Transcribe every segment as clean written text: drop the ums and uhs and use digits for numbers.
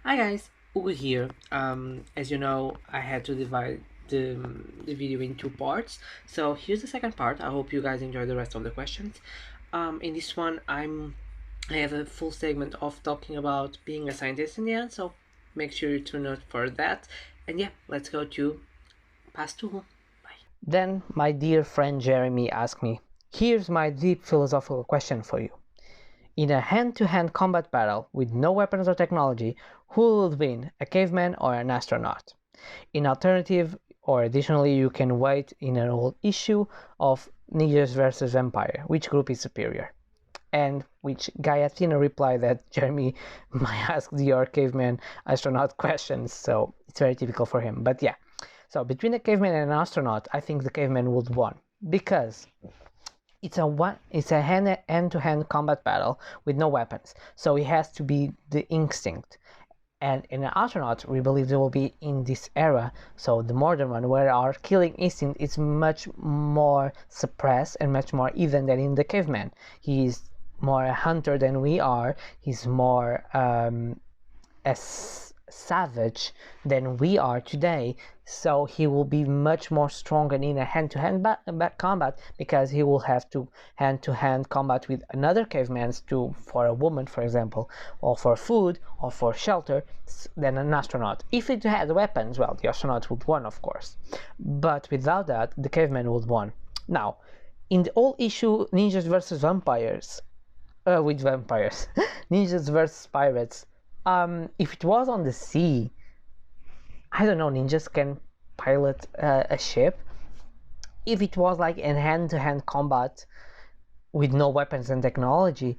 Hi guys, Ugo here. As you know, I had to divide the video in two parts. So here's the second part. I hope you guys enjoy the rest of the questions. In this one, I have a full segment of talking about being a scientist in the end. So make sure you tune out for that. And yeah, let's go to past two. Then my dear friend Jeremy asked me, "Here's my deep philosophical question for you. In a hand-to-hand combat battle with no weapons or technology, who would win, a caveman or an astronaut? In alternative, or additionally, you can wait in an old issue of ninjas versus vampire. Which group is superior?" And which Gayatina replied that Jeremy might ask your caveman astronaut questions, so it's very typical for him. But yeah, so between a caveman and an astronaut, I think the caveman would win because it's a hand-to-hand combat battle with no weapons, so it has to be the instinct. And in an astronaut, we believe they will be in this era, so the modern one, where our killing instinct is much more suppressed and much more even than in the caveman. He's more a hunter than we are. He's more as savage than we are today, so he will be much more stronger in a hand-to-hand combat because he will have to hand-to-hand combat with another caveman to for a woman, for example, or for food or for shelter than an astronaut. If it had weapons, well, the astronaut would win, of course, but without that, the caveman would win. Now, in the old issue ninjas versus vampires, with vampires, ninjas versus pirates. If it was on the sea, I don't know, ninjas can pilot a ship. If it was like in hand-to-hand combat with no weapons and technology,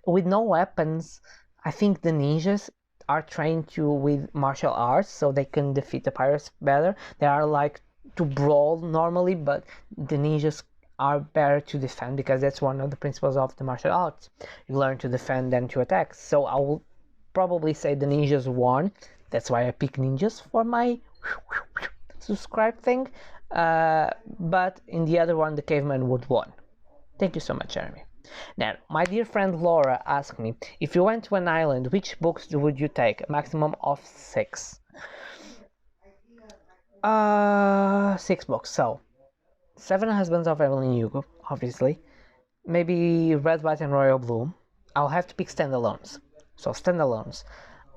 with no weapons, I think the ninjas are trained with martial arts, so they can defeat the pirates better. They are like to brawl normally, but the ninjas are better to defend because that's one of the principles of the martial arts. You learn to defend than to attack. So I will probably say the ninjas won. That's why I pick ninjas for my subscribe thing. But in the other one, the caveman would won. Thank you so much, Jeremy. Now, my dear friend Laura asked me, if you went to an island, which books would you take? A maximum of 6. 6 books. So, Seven Husbands of Evelyn Hugo, obviously. Maybe Red, White, and Royal Blue. I'll have to pick standalones. So, standalones.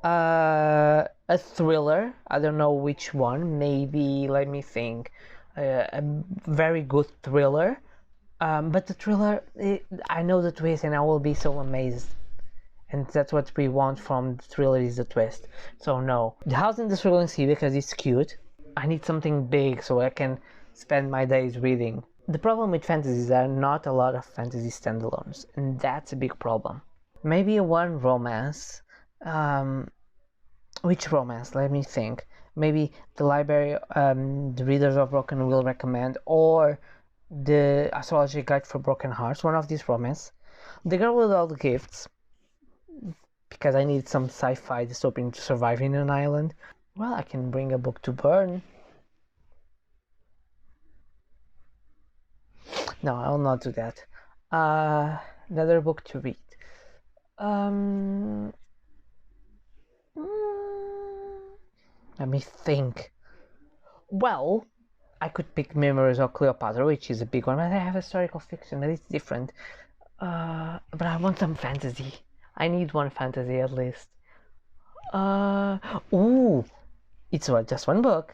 A thriller. I don't know which one. Maybe, let me think. A very good thriller. But the thriller, I know the twist and I will be so amazed. And that's what we want from the thriller, is the twist. So no. The House in the Swirling Sea, because it's cute. I need something big so I can spend my days reading. The problem with fantasy is there are not a lot of fantasy standalones, and that's a big problem. Maybe one romance. Which romance? Let me think. Maybe the library, the Readers of Broken will recommend, or the Astrology Guide for Broken Hearts. One of these romance. The Girl with All the Gifts, because I need some sci-fi dystopian to survive in an island. Well, I can bring a book to burn. No, I will not do that. Another book to read. Um, Let me think. Well, I could pick Memories of Cleopatra, which is a big one, but I have historical fiction, that is different. But I want some fantasy. I need one fantasy at least. Ooh, it's just one book.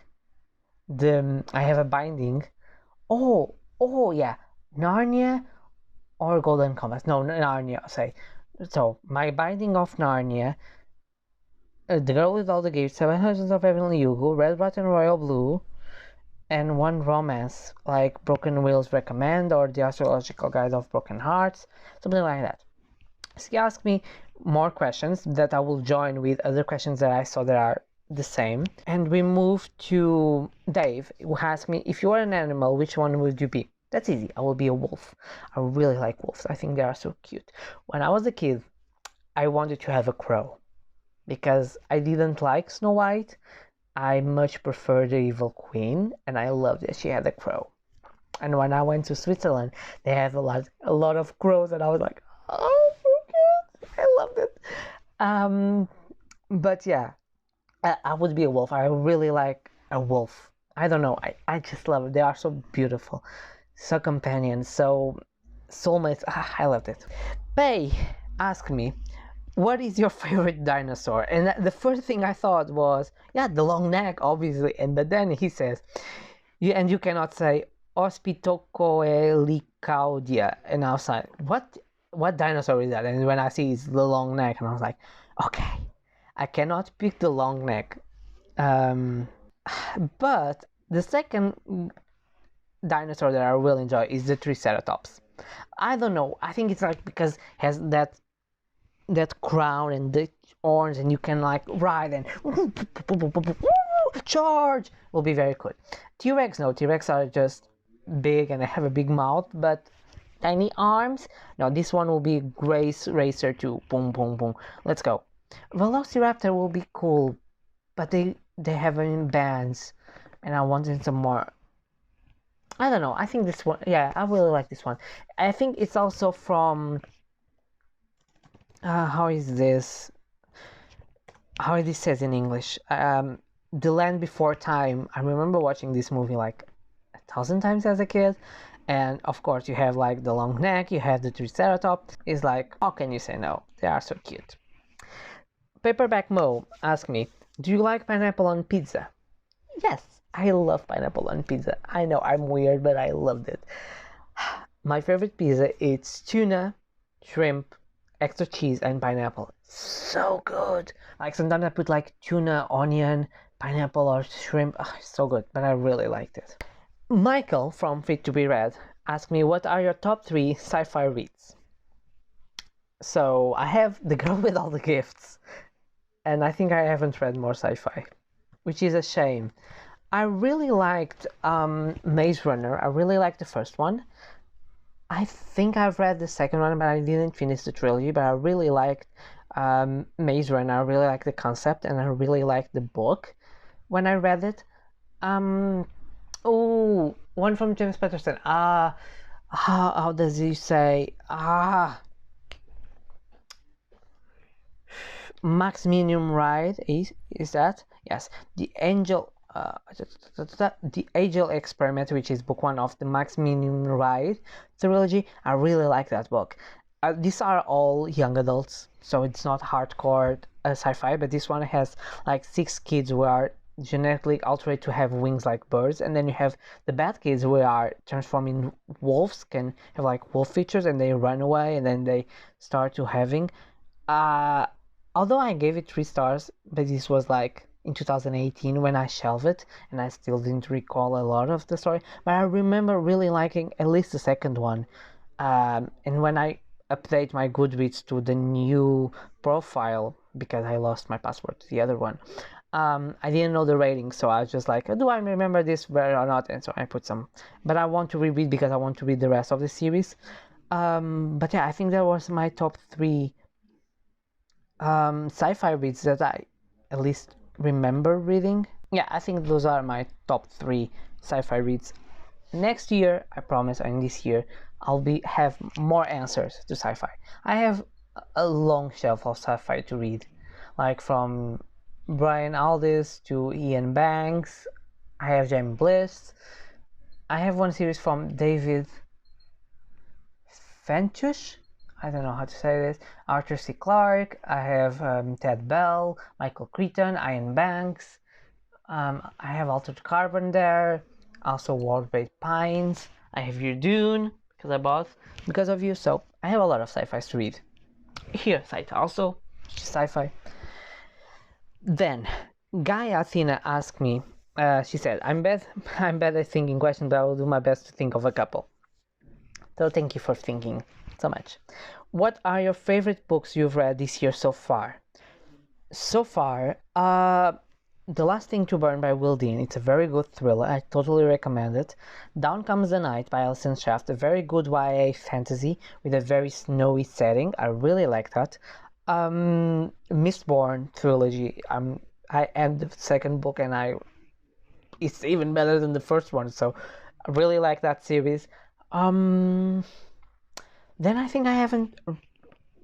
I have a binding. Oh yeah, Narnia or Golden Compass. No, Narnia. Say, so my binding of Narnia, The Girl with All the Gifts, Seven Husbands of Evelyn Hugo, Red, White, and Royal Blue, and one romance like Broken Wheels Recommend or The Astrological Guide of Broken Hearts, something like that. So he asked me more questions that I will join with other questions that I saw that are the same. And we move to Dave, who asked me, if you were an animal, which one would you be? That's easy. I will be a wolf. I really like wolves. I think they are so cute. When I was a kid, I wanted to have a crow because I didn't like Snow White. I much prefer the Evil Queen, and I loved that she had a crow. And when I went to Switzerland, they have a lot of crows, and I was like, oh, so cute! I loved it. But yeah, I would be a wolf. I really like a wolf. I don't know. I just love it. They are so beautiful, so companions, so soulmates. I loved it. Pei asked me, what is your favorite dinosaur? And the first thing I thought was, yeah, the long neck, obviously. And but then he says, you cannot say Ospitocoelicaudia. And I was like, what dinosaur is that? And when I see it's the long neck, and I was like, okay, I cannot pick the long neck. But the second dinosaur that I really enjoy is the Triceratops. I don't know. I think it's like because it has that crown and the horns, and you can like ride and charge. Will be very good. T-Rex, no, T-Rex are just big and they have a big mouth, but tiny arms. No, this one will be Grace Racer 2. Boom, boom, boom. Let's go. Velociraptor will be cool, but they have them in bands, and I wanted some more. I don't know. I think this one. Yeah, I really like this one. I think it's also from. How is this? How it says in English? The Land Before Time. I remember watching this movie like 1,000 times as a kid, and of course you have like the long neck, you have the Triceratops. It's like, how can you say no? They are so cute. Paperback Mo asked me, do you like pineapple on pizza? Yes, I love pineapple on pizza. I know I'm weird, but I loved it. My favorite pizza is tuna, shrimp, extra cheese, and pineapple. So good. Like sometimes I put like tuna, onion, pineapple, or shrimp. Oh, so good, but I really liked it. Michael from Fit to Be Read asked me, what are your top 3 sci-fi reads? So I have The Girl with All the Gifts, and I think I haven't read more sci-fi, which is a shame. I really liked Maze Runner. I really liked the first one. I think I've read the second one, but I didn't finish the trilogy. But I really liked Maze Runner. I really liked the concept, and I really liked the book when I read it. Oh, one from James Patterson. How does he say? Maximum Ride is that? Yes, the Angel. The Angel Experiment, which is book 1 of the Maximum Ride trilogy. I really like that book. These are all young adults, so it's not hardcore sci-fi, but this one has like 6 kids who are genetically altered to have wings like birds, and then you have the bad kids who are transformed in wolves, can have like wolf features, and they run away, and then they start to having. Although I gave it 3 stars, but this was like in 2018 when I shelved it, and I still didn't recall a lot of the story, but I remember really liking at least the second one. And when I update my Goodreads to the new profile, because I lost my password to the other one, I didn't know the rating, so I was just like, do I remember this well or not? And so I put some, but I want to reread because I want to read the rest of the series. But yeah, I think that was my top 3 sci-fi reads that I at least remember reading. Yeah, I think those are my top 3 sci-fi reads. Next year, I promise, and this year, I'll have more answers to sci-fi. I have a long shelf of sci-fi to read, like from Brian Aldiss to Ian Banks. I have Jamie Bliss. I have one series from David Fentush. I don't know how to say this. Arthur C. Clarke. I have Ted Bell, Michael Crichton, Ian Banks. I have Altered Carbon there. Also World-Based Pines. I have your Dune, because I bought because of you. So I have a lot of sci-fi to read. Here, sci-fi also. Sci-fi. Then, Gaia Athena asked me, she said, I'm bad at thinking questions, but I will do my best to think of a couple. So thank you for thinking so much. What are your favorite books you've read this year so far? So far, The Last Thing to Burn by Will Dean. It's a very good thriller. I totally recommend it. Down Comes the Night by Alison Shaft. A very good YA fantasy with a very snowy setting. I really like that. Mistborn trilogy. I end the second book and it's even better than the first one. So I really like that series. Then I think I haven't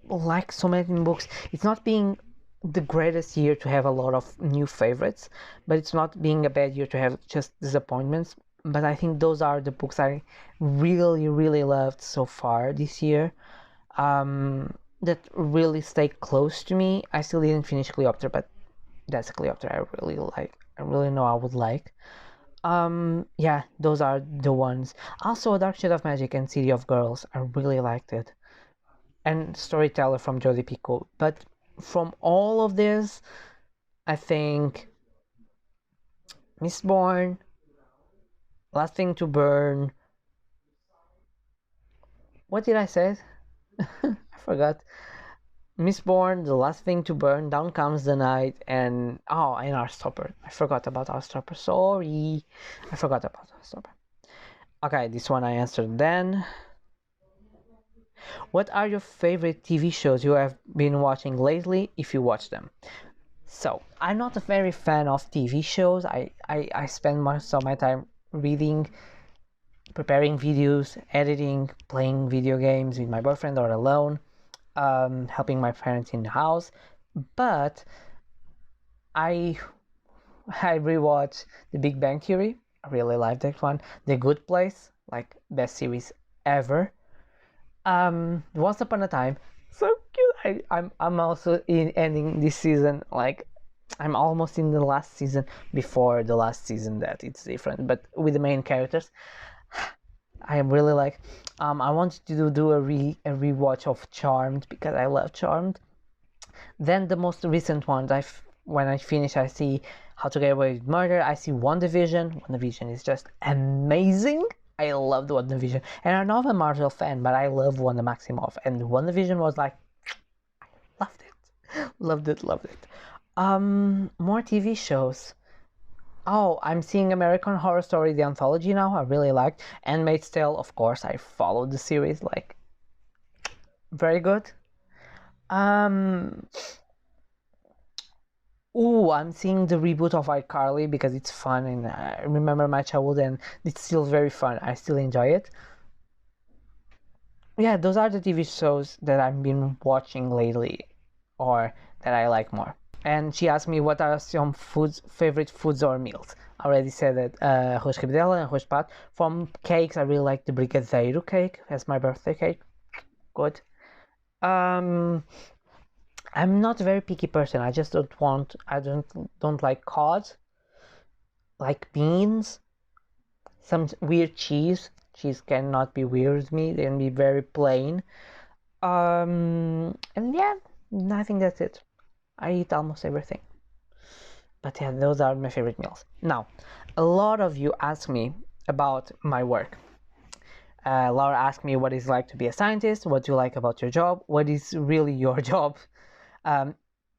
liked so many books. It's not being the greatest year to have a lot of new favorites, but it's not being a bad year to have just disappointments. But I think those are the books I really, really loved so far this year. That really stay close to me. I still didn't finish Cleopatra, but that's a Cleopatra I really like. I really know I would like. Yeah, those are the ones. Also, Dark Shade of Magic and City of Girls. I really liked it. And Storyteller from Jodi Picoult. But from all of this, I think Mistborn, Last Thing to Burn. What did I say? I forgot. Mistborn, The Last Thing to Burn, Down Comes the Night, and Heartstopper. I forgot about Heartstopper. Sorry, I forgot about Heartstopper. Okay, this one I answered then. What are your favorite TV shows you have been watching lately, if you watch them? So, I'm not a very fan of TV shows. I spend most of my time reading, preparing videos, editing, playing video games with my boyfriend or alone, helping my parents in the house. But I rewatch The Big Bang Theory. I really like that one. The Good Place, like best series ever. Once Upon a Time, so cute. I'm also ending this season, like I'm almost in the last season before the last season that it's different, but with the main characters. I am really like I wanted to do a rewatch of Charmed because I love Charmed. Then the most recent ones, when I finish, I see How to Get Away with Murder. I see WandaVision. WandaVision is just amazing. I love the WandaVision, and I'm not a Marvel fan, but I love Wanda Maximoff, and WandaVision was like, I loved it, loved it. More TV shows. Oh, I'm seeing American Horror Story, the anthology now. I really liked Handmaid's Tale. Of course, I followed the series, like, very good. Um, I'm seeing the reboot of iCarly because it's fun and I remember my childhood and it's still very fun. I still enjoy it. Yeah, those are the TV shows that I've been watching lately or that I like more. And she asked me what are some favorite foods or meals. I already said that arroz cabidela and arroz pato. From cakes, I really like the brigadeiro cake as my birthday cake. Good. Um, I'm not a very picky person. I just don't like cod, like beans, some weird cheese. Cheese cannot be weird with me. They can be very plain. And yeah, I think that's it. I eat almost everything. But yeah, those are my favorite meals. Now, a lot of you ask me about my work. Laura asked me what it's like to be a scientist, what do you like about your job, what is really your job.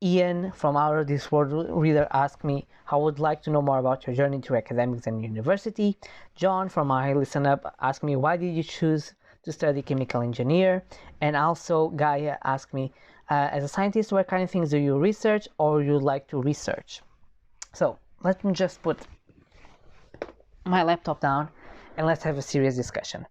Ian from our Discord reader asked me how I would like to know more about your journey to academics and university. John from I Listen Up asked me why did you choose to study chemical engineer, and also Gaia asked me as a scientist what kind of things do you research or you like to research. So let me just put my laptop down and let's have a serious discussion.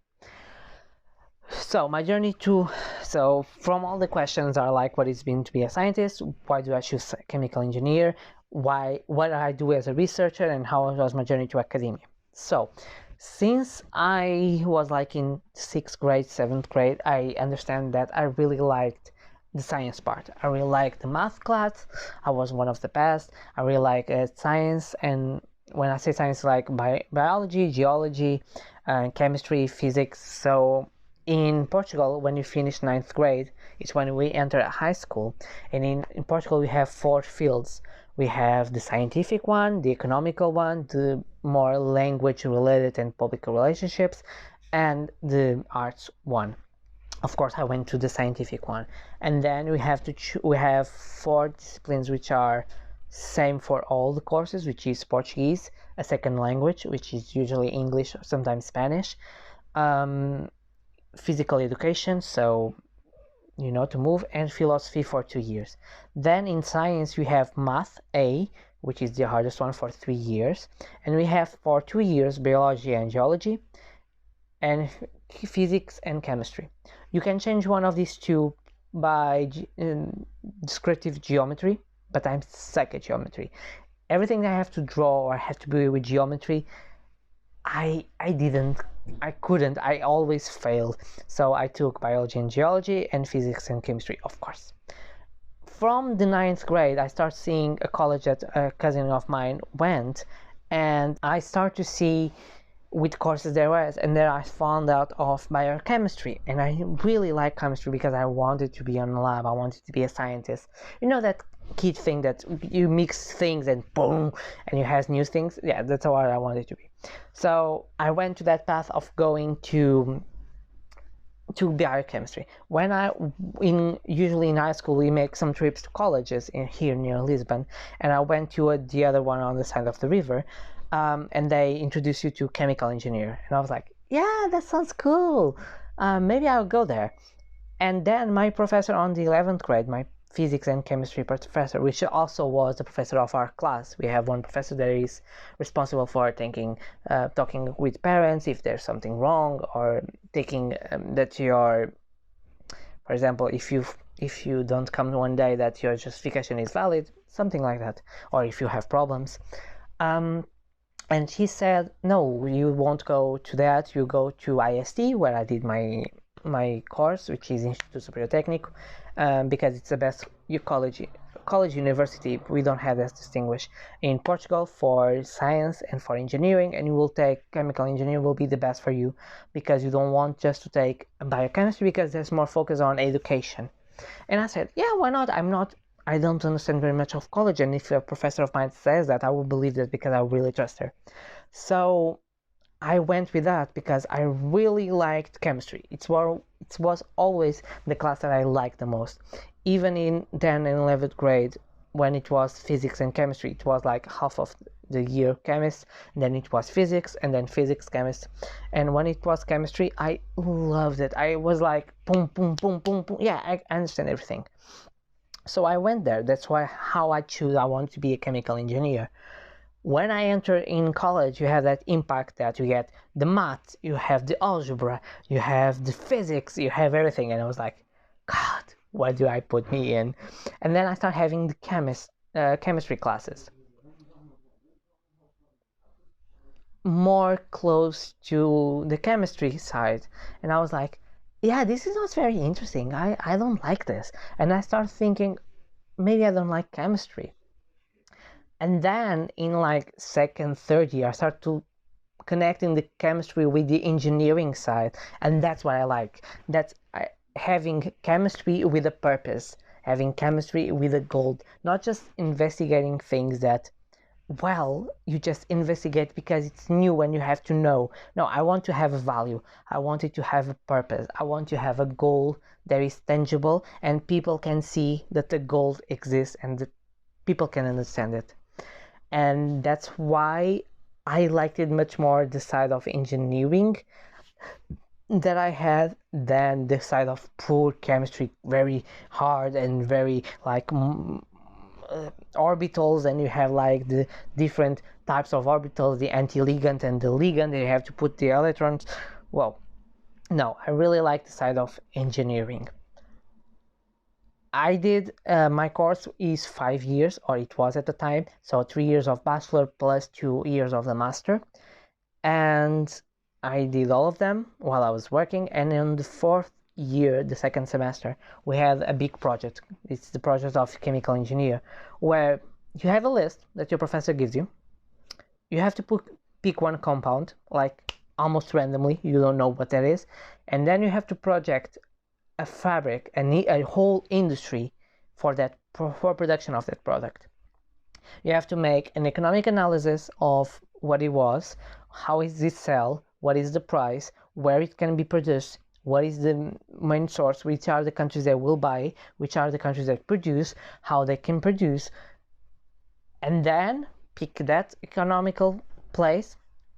So my journey from all the questions are like what it's been to be a scientist, why do I choose chemical engineer, what I do as a researcher, and how was my journey to academia. So since I was like in 6th grade, 7th grade, I understand that I really liked the science part. I really liked the math class. I was one of the best. I really like science, and when I say science, like biology, geology, chemistry, physics. So in Portugal, when you finish 9th grade, it's when we enter a high school. And in Portugal, we have 4 fields. We have the scientific one, the economical one, the more language related and public relationships, and the arts one. Of course, I went to the scientific one. And then we have 4 disciplines which are same for all the courses, which is Portuguese, a second language, which is usually English or sometimes Spanish, physical education, so to move, and philosophy for 2 years. Then in science we have math A, which is the hardest one, for 3 years, and we have for 2 years biology and geology, and physics and chemistry. You can change one of these two by descriptive geometry, but I'm suck at geometry. Everything that I have to draw or have to do with geometry, I couldn't. I always failed. So I took biology and geology and physics and chemistry, of course. From the 9th grade, I start seeing a college that a cousin of mine went, and I start to see which courses there was, and then I found out of biochemistry, and I really like chemistry because I wanted to be on a lab. I wanted to be a scientist. You know that kid thing that you mix things and boom, and you have new things. Yeah, that's what I wanted to be. So I went to that path of going to biochemistry. When usually in high school we make some trips to colleges here near Lisbon, and I went to the other one on the side of the river, and they introduce you to chemical engineer, and I was like, yeah, that sounds cool. Maybe I'll go there. And then my professor on the 11th grade, my physics and chemistry professor, which also was the professor of our class. We have one professor that is responsible for talking with parents if there's something wrong, or taking that your, for example, if you don't come one day, that your justification is valid, something like that, or if you have problems. And he said, no, you won't go to that. You go to IST, where I did my course, which is Instituto Superior Técnico, because it's the best college university. We don't have that distinguished in Portugal for science and for engineering, and you will take chemical engineering will be the best for you, because you don't want just to take biochemistry, because there's more focus on education. And I said, yeah, why not? I don't understand very much of college, and if a professor of mine says that, I will believe that, because I really trust her. So I went with that because I really liked chemistry. It was always the class that I liked the most. Even in 10th and 11th grade, when it was physics and chemistry, it was like half of the year chemist, and then it was physics, and then physics, chemist. And when it was chemistry, I loved it. I was like, boom, boom, boom, boom, boom. Yeah, I understand everything. So I went there. That's how I choose. I want to be a chemical engineer. When I enter in college, you have that impact that you get the math, you have the algebra, you have the physics, you have everything. And I was like, God, what do I put me in? And then I start having the chemistry classes, more close to the chemistry side. And I was like, yeah, this is not very interesting. I don't like this. And I start thinking, maybe I don't like chemistry. And then in like second, third year, I start to connecting the chemistry with the engineering side, and that's what I like. Having chemistry with a purpose, having chemistry with a goal, not just investigating things that, well, you just investigate because it's new and you have to know. No, I want to have a value. I want it to have a purpose. I want to have a goal that is tangible and people can see that the goal exists and that people can understand it. And that's why I liked it much more, the side of engineering that I had, than the side of pure chemistry, very hard and very like orbitals, and you have like the different types of orbitals, the anti-ligand and the ligand, and you have to put the electrons. Well, no, I really like the side of engineering. I did, my course is 5 years, or it was at the time, so 3 years of bachelor plus 2 years of the master, and I did all of them while I was working. And in the 4th year, the 2nd semester, we had a big project. It's the project of chemical engineer, where you have a list that your professor gives you. You have to pick one compound, like almost randomly, you don't know what that is, and then you have to project a fabric, a whole industry for production of that product. You have to make an economic analysis of what it was, how is it sell, what is the price, where it can be produced, what is the main source, which are the countries that will buy, which are the countries that produce, how they can produce, and then pick that economical place,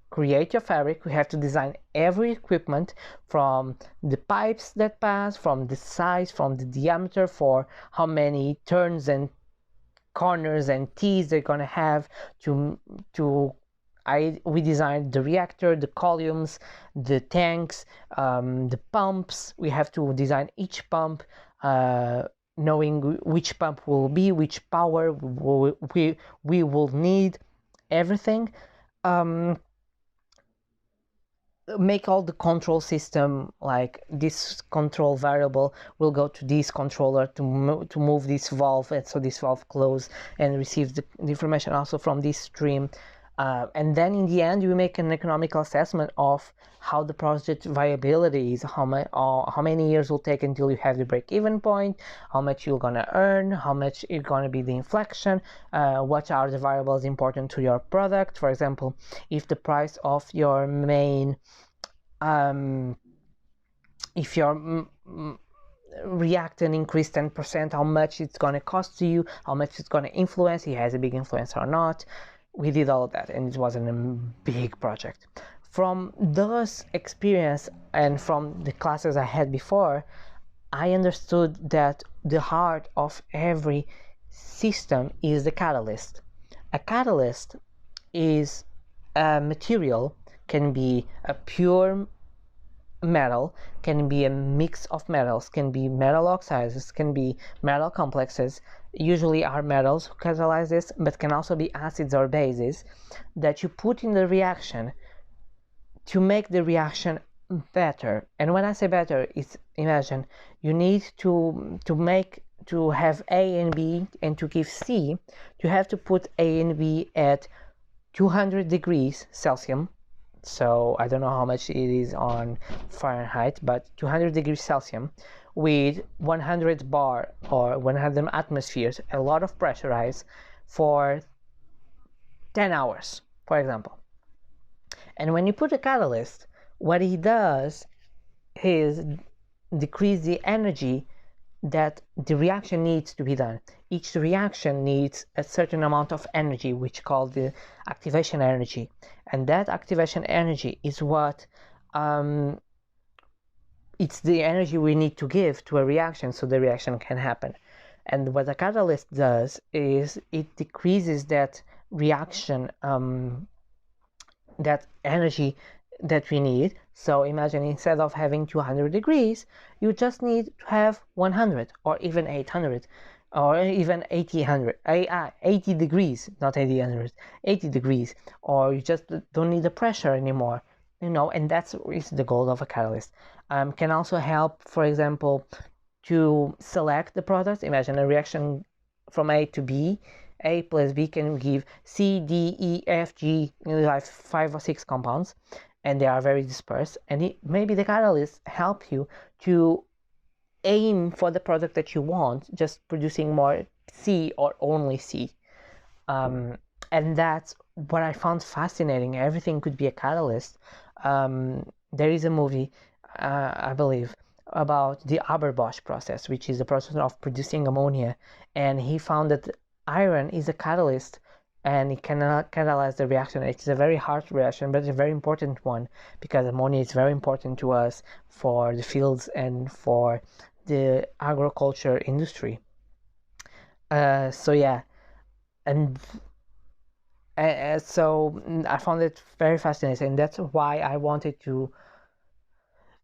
create your fabric. We have to design every equipment, from the pipes that pass, from the size, from the diameter, for how many turns and corners and teeth they're gonna have. We designed the reactor, the columns, the tanks, the pumps. We have to design each pump, knowing which pump will be, which power we will need, everything. Make all the control system, like this control variable will go to this controller to move this valve, and so this valve close and receives the information also from this stream. And then in the end, you make an economical assessment of how the project viability is, how many years will take until you have the break-even point, how much you're gonna earn, how much is gonna be the inflection, what are the variables important to your product. For example, if the price of your main if your reactant increased 10%, how much it's going to cost to you, how much it's going to influence, it has a big influence or not. We did all of that, and it wasn't a big project. From those experience and from the classes I had before, I understood that the heart of every system is the catalyst. A catalyst is a material, can be a pure metal, can be a mix of metals, can be metal oxides, can be metal complexes. Usually are metals who catalyze this, but can also be acids or bases that you put in the reaction to make the reaction better. And when I say better, it's, imagine you need to have A and B and to give C, you have to put A and B at 200 degrees Celsius. So I don't know how much it is on Fahrenheit, but 200 degrees Celsius with 100 bar or 100 atmospheres, a lot of pressurized, for 10 hours, for example. And when you put a catalyst, what he does is decrease the energy that the reaction needs to be done. Each reaction needs a certain amount of energy, which is called the activation energy. And that activation energy is what it's the energy we need to give to a reaction so the reaction can happen. And what a catalyst does is it decreases that reaction, that energy that we need. So imagine instead of having 200 degrees, you just need to have 100 or even 800 or even 80 degrees, not 800, 80 degrees, or you just don't need the pressure anymore, and that's is the goal of a catalyst. Can also help, for example, to select the product. Imagine a reaction from A to B. A plus B can give C, D, E, F, G, like 5 or 6 compounds, and they are very dispersed. And maybe the catalyst help you to aim for the product that you want, just producing more C or only C. And that's what I found fascinating. Everything could be a catalyst. There is a movie, I believe, about the Haber-Bosch process, which is the process of producing ammonia, and he found that iron is a catalyst and it cannot catalyze the reaction. It's a very hard reaction, but it's a very important one because ammonia is very important to us for the fields and for the agriculture industry. So yeah, and so I found it very fascinating. That's why I wanted to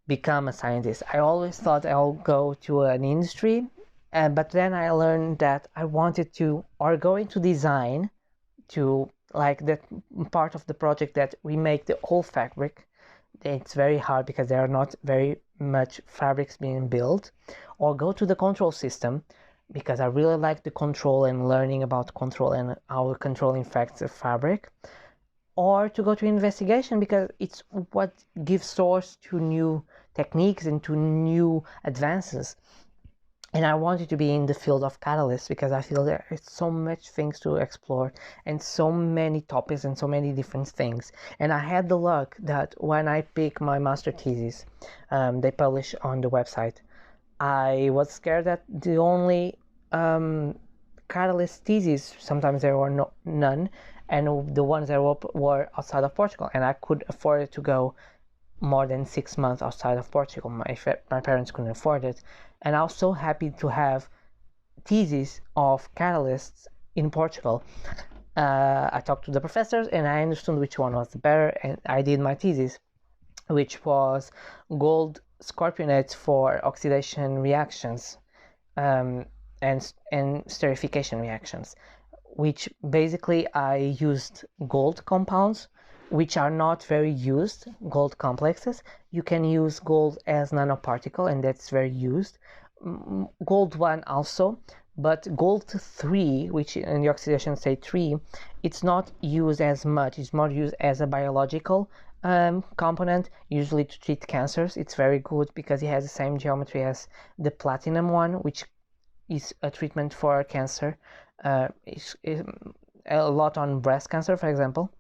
become a scientist. I always thought I'll go to an industry, but then I learned that I wanted to, or go into design, to like that part of the project that we make the whole fabric. It's very hard because there are not very much fabrics being built, or go to the control system because I really like the control and learning about control and how control affects the fabric, or to go to investigation because it's what gives source to new techniques and to new advances. And I wanted to be in the field of catalysts because I feel there is so much things to explore and so many topics and so many different things. And I had the luck that when I picked my master thesis, they publish on the website, I was scared that the only catalyst theses, sometimes there were none, and the ones that were outside of Portugal, and I could afford to go more than 6 months outside of Portugal. My parents couldn't afford it, and I was so happy to have theses of catalysts in Portugal. I talked to the professors and I understood which one was better, and I did my thesis, which was gold scorpionites for oxidation reactions. and sterification reactions, which basically I used gold compounds, which are not very used, gold complexes. You can use gold as nanoparticle, and that's very used. Gold 1 also, but gold 3, which in the oxidation state 3, it's not used as much. It's more used as a biological component, usually to treat cancers. It's very good because it has the same geometry as the platinum one, which is a treatment for cancer. It's a lot on breast cancer, for example.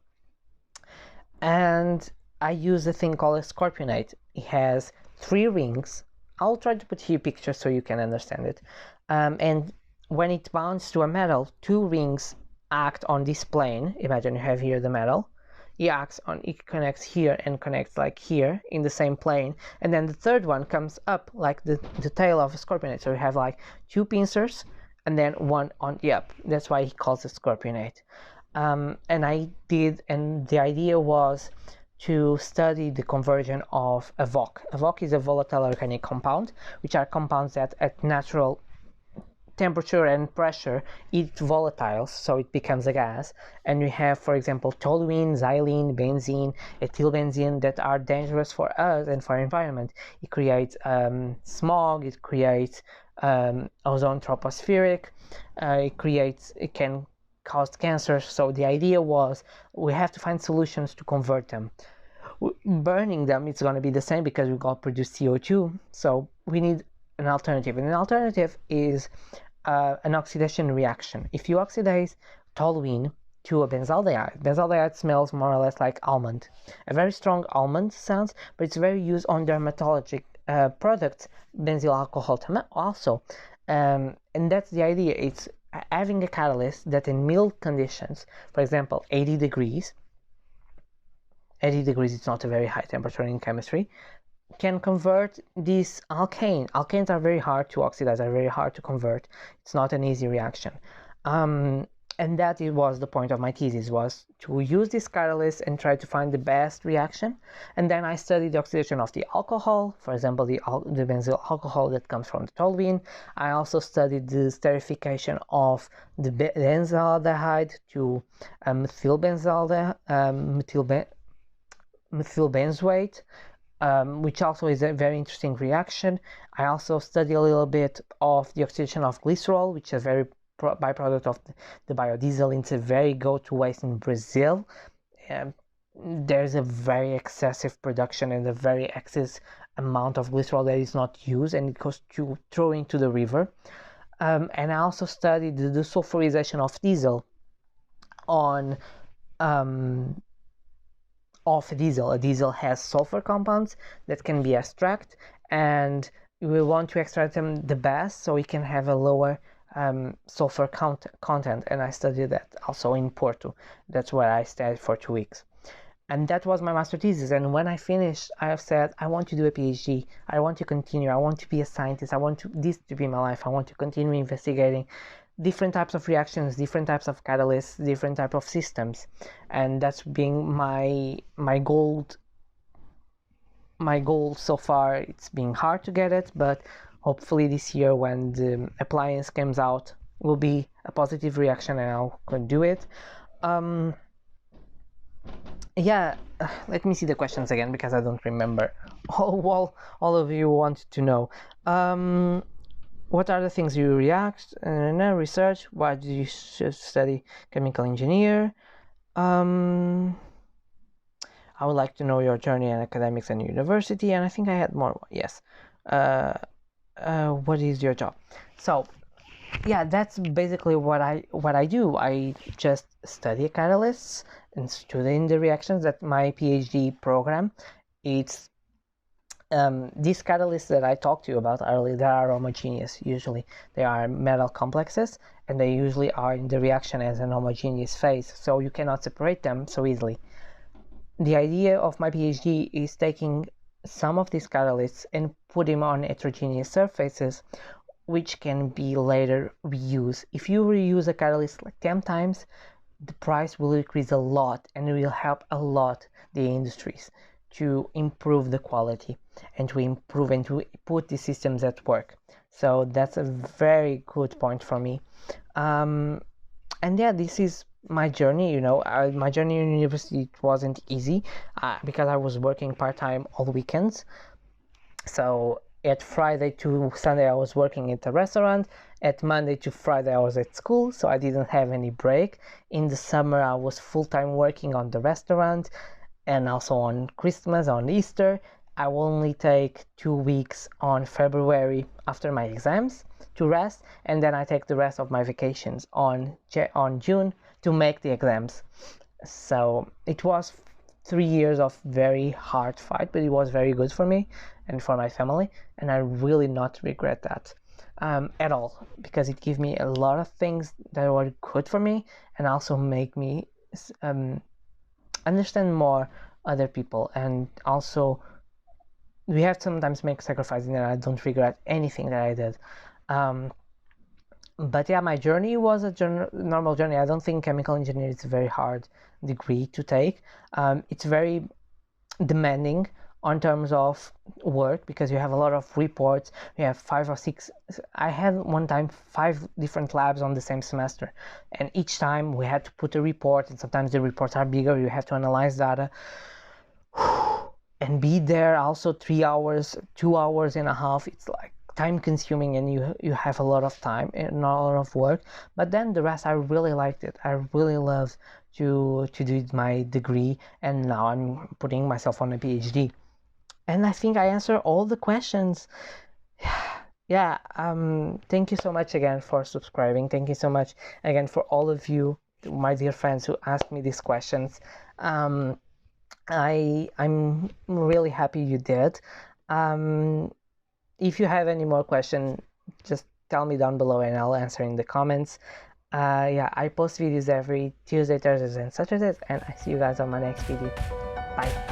And I use a thing called a Scorpionite. It has 3 rings. I'll try to put here pictures so you can understand it. And when it bonds to a metal, 2 rings act on this plane. Imagine you have here the metal. It connects here and connects like here in the same plane. And then the third one comes up like the tail of a Scorpionite. So you have like 2 pincers and then one on, that's why he calls it Scorpionite. And the idea was to study the conversion of a VOC. A VOC is a volatile organic compound, which are compounds that at natural temperature and pressure it volatiles, so it becomes a gas. And we have, for example, toluene, xylene, benzene, ethylbenzene that are dangerous for us and for our environment. It creates smog, it creates ozone tropospheric, it can cause cancer. So the idea was we have to find solutions to convert them. Burning them, it's going to be the same because we got produce CO2, so we need an alternative. And an alternative is an oxidation reaction. If you oxidize toluene to a benzaldehyde, benzaldehyde smells more or less like almond, a very strong almond sounds, but it's very used on dermatologic products, benzyl alcohol also. And that's the idea. It's having a catalyst that in mild conditions, for example 80 degrees is not a very high temperature in chemistry, can convert this alkane. Alkanes are very hard to oxidize, are very hard to convert. It's not an easy reaction. And that was the point of my thesis, was to use this catalyst and try to find the best reaction. And then I studied the oxidation of the alcohol, for example, the benzyl alcohol that comes from the toluene. I also studied the sterification of the benzaldehyde to methylbenzoate, which also is a very interesting reaction. I also studied a little bit of the oxidation of glycerol, which is a very byproduct of the biodiesel. It's a very go-to waste in Brazil. There's a very excessive production and a very excess amount of glycerol that is not used, and it goes to throw into the river. And I also studied the desulfurization of diesel on of a diesel. A diesel has sulfur compounds that can be extracted, and we want to extract them the best so we can have a lower sulfur content. And I studied that also in Porto. That's where I stayed for 2 weeks. And that was my master thesis. And when I finished, I have said, I want to do a PhD. I want to continue. I want to be a scientist. I want this to be my life. I want to continue investigating different types of reactions, different types of catalysts, different type of systems. And that's been my goal so far. It's been hard to get it, but hopefully this year when the appliance comes out will be a positive reaction and I'll can do it. Let me see the questions again because I don't remember. All of you wanted to know. What are the things you research? Why did you study chemical engineer? I would like to know your journey in academics and university. And I think I had more. Yes. What is your job? So, that's basically what I do. I just study catalysts and study the reactions. That my PhD program. It's these catalysts that I talked to you about earlier, they are homogeneous. Usually they are metal complexes, and they usually are in the reaction as an homogeneous phase, so you cannot separate them so easily. The idea of my PhD is taking some of these catalysts and put them on heterogeneous surfaces, which can be later reused. If you reuse a catalyst like 10 times, the price will increase a lot, and it will help a lot the industries to improve the quality and to improve and to put the systems at work. So that's a very good point for me. And yeah, this is my journey. My journey in university wasn't easy because I was working part-time all weekends. So at Friday to Sunday I was working at a restaurant. At Monday to Friday I was at school, so I didn't have any break. In the summer I was full-time working on the restaurant, and also on Christmas, on Easter. I will only take 2 weeks on February after my exams to rest, and then I take the rest of my vacations on June to make the exams. So it was 3 years of very hard fight, but it was very good for me and for my family, and I really not regret that at all, because it gave me a lot of things that were good for me and also make me understand more other people. And also we have to sometimes make sacrifices, and I don't regret anything that I did. But yeah, my journey was a normal journey. I don't think chemical engineering is a very hard degree to take. It's very demanding on terms of work, because you have a lot of reports. You have 5 or 6. I had one time 5 different labs on the same semester, and each time we had to put a report, and sometimes the reports are bigger. You have to analyze data and be there also 3 hours, 2 hours and a half. It's like time consuming, and you have a lot of time and a lot of work. But then the rest, I really liked it. I really loved to do my degree, and now I'm putting myself on a PhD. And I think I answered all the questions. Yeah, thank you so much again for subscribing. Thank you so much again for all of you, my dear friends, who asked me these questions. I'm really happy you did. If you have any more questions, just tell me down below and I'll answer in the comments. Yeah, I post videos every Tuesday, Thursdays, and Saturdays, and I see you guys on my next video. Bye.